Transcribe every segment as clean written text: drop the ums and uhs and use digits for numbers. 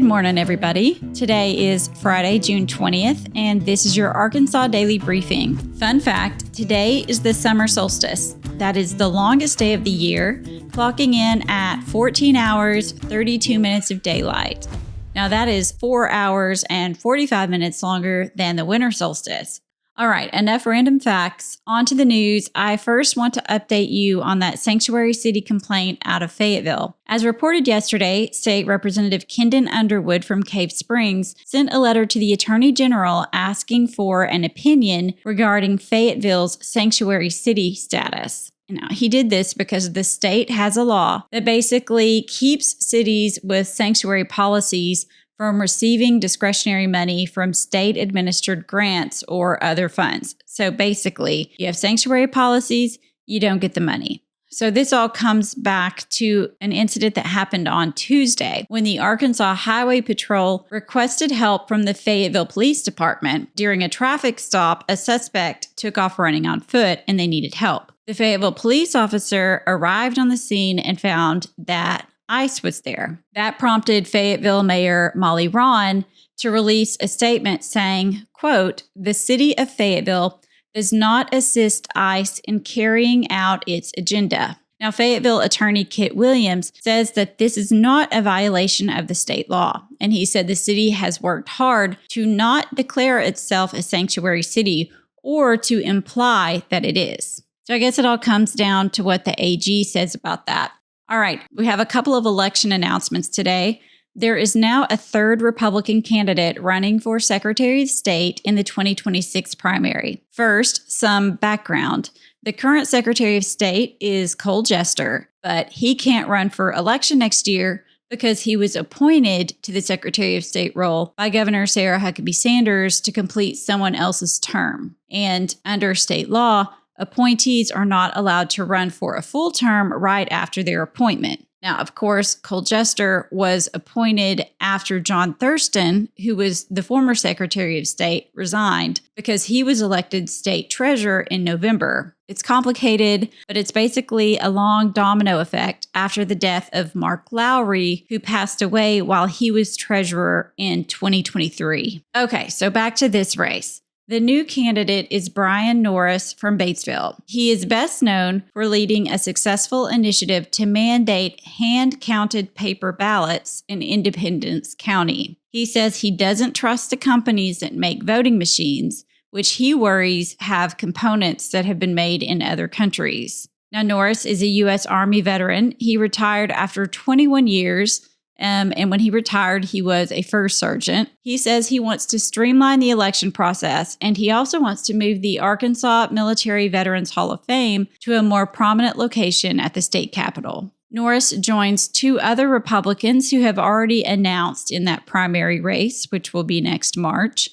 morning, everybody. Today is Friday, June 20th, and this is your Arkansas Daily Briefing. Fun fact, today is the summer solstice. That is the longest day of the year, clocking in at 14 hours, 32 minutes of daylight. Now that is 4 hours and 45 minutes longer than the winter solstice. All right, enough random facts. On to the news. I first want to update you on that sanctuary city complaint out of Fayetteville. As reported yesterday, State Representative Kendon Underwood from Cave Springs sent a letter to the Attorney General asking for an opinion regarding Fayetteville's sanctuary city status. Now, he did this because the state has a law that basically keeps cities with sanctuary policies from receiving discretionary money from state-administered grants or other funds. So basically, you have sanctuary policies, you don't get the money. So this all comes back to an incident that happened on Tuesday when the Arkansas Highway Patrol requested help from the Fayetteville Police Department. During a traffic stop, a suspect took off running on foot and they needed help. The Fayetteville police officer arrived on the scene and found that ICE was there. That prompted Fayetteville Mayor Molly Ron to release a statement saying, quote, "The city of Fayetteville does not assist ICE in carrying out its agenda." Now, Fayetteville attorney Kit Williams says that this is not a violation of the state law. And he said the city has worked hard to not declare itself a sanctuary city or to imply that it is. So I guess it all comes down to what the AG says about that. All right, we have a couple of election announcements today. There is now a third Republican candidate running for Secretary of State in the 2026 primary. First, some background. The current Secretary of State is Cole Jester, but he can't run for election next year because he was appointed to the Secretary of State role by Governor Sarah Huckabee Sanders to complete someone else's term. And under state law, appointees are not allowed to run for a full term right after their appointment. Now, of course, Cole Jester was appointed after John Thurston, who was the former Secretary of State, resigned because he was elected state treasurer in November. It's complicated, but it's basically a long domino effect after the death of Mark Lowry, who passed away while he was treasurer in 2023. Okay, so back to this race. The new candidate is Bryan Norris from Batesville. He is best known for leading a successful initiative to mandate hand-counted paper ballots in Independence County. He says he doesn't trust the companies that make voting machines, which he worries have components that have been made in other countries. Now, Norris is a U.S. Army veteran. He retired after 21 years. And when he retired, he was a first sergeant. He says he wants to streamline the election process, and he also wants to move the Arkansas Military Veterans Hall of Fame to a more prominent location at the state capitol. Norris joins two other Republicans who have already announced in that primary race, which will be next March.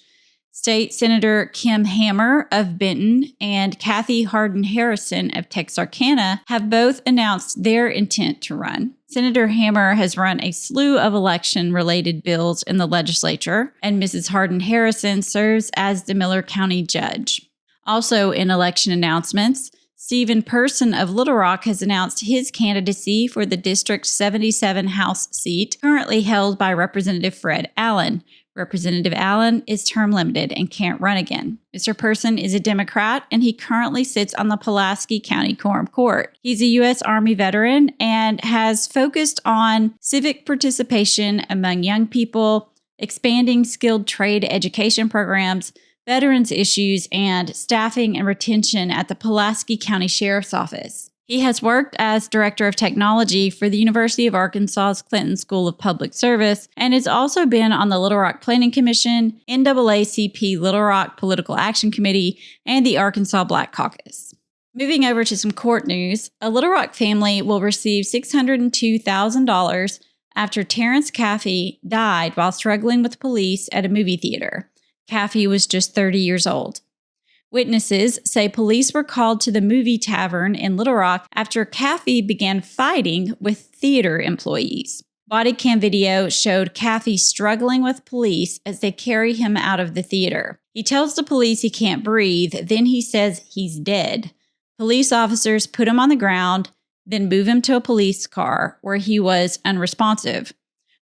State Senator Kim Hammer of Benton and Cathy Hardin Harrison of Texarkana have both announced their intent to run. Senator Hammer has run a slew of election-related bills in the legislature, and Mrs. Hardin Harrison serves as the Miller County judge. Also in election announcements, Stephen Person of Little Rock has announced his candidacy for the District 77 House seat, currently held by Representative Fred Allen. Representative Allen is term limited and can't run again. Mr. Person is a Democrat, and he currently sits on the Pulaski County Quorum Court. He's a U.S. Army veteran and has focused on civic participation among young people, expanding skilled trade education programs, veterans issues, and staffing and retention at the Pulaski County Sheriff's Office. He has worked as Director of Technology for the University of Arkansas's Clinton School of Public Service and has also been on the Little Rock Planning Commission, NAACP Little Rock Political Action Committee, and the Arkansas Black Caucus. Moving over to some court news, a Little Rock family will receive $602,000 after Terrence Cathy died while struggling with police at a movie theater. Cathy was just 30 years old. Witnesses say police were called to the movie tavern in Little Rock after Cathy began fighting with theater employees. Body cam video showed Cathy struggling with police as they carry him out of the theater. He tells the police he can't breathe, then he says he's dead. Police officers put him on the ground, then move him to a police car where he was unresponsive.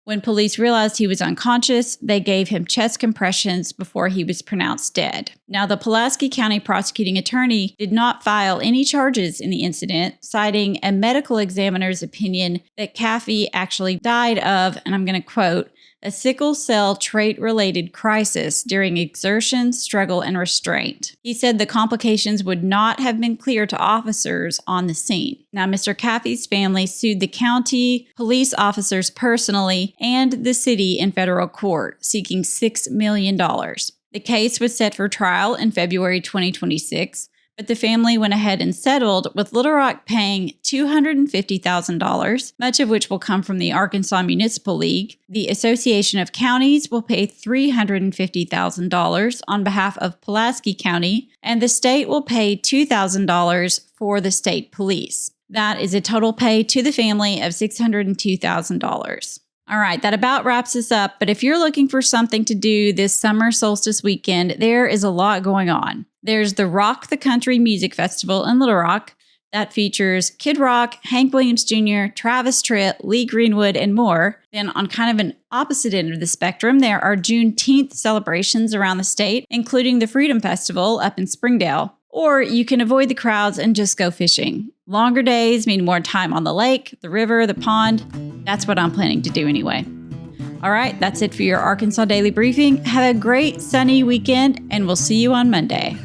When police realized he was unconscious, they gave him chest compressions before he was pronounced dead. Now, the Pulaski County prosecuting attorney did not file any charges in the incident, citing a medical examiner's opinion that Cathy actually died of, and I'm going to quote, a sickle cell trait-related crisis during exertion, struggle, and restraint. He said the complications would not have been clear to officers on the scene. Now, Mr. Cathy's family sued the county, police officers personally, and the city in federal court, seeking $6 million. The case was set for trial in February 2026, but the family went ahead and settled, with Little Rock paying $250,000, much of which will come from the Arkansas Municipal League. The Association of Counties will pay $350,000 on behalf of Pulaski County, and the state will pay $2,000 for the state police. That is a total pay to the family of $602,000. All right, that about wraps us up, but if you're looking for something to do this summer solstice weekend, there is a lot going on. There's the Rock the Country Music Festival in Little Rock that features Kid Rock, Hank Williams Jr., Travis Tritt, Lee Greenwood, and more. Then on kind of an opposite end of the spectrum, there are Juneteenth celebrations around the state, including the Freedom Festival up in Springdale. Or you can avoid the crowds and just go fishing. Longer days mean more time on the lake, the river, the pond. That's what I'm planning to do anyway. All right, that's it for your Arkansas Daily Briefing. Have a great sunny weekend, and we'll see you on Monday.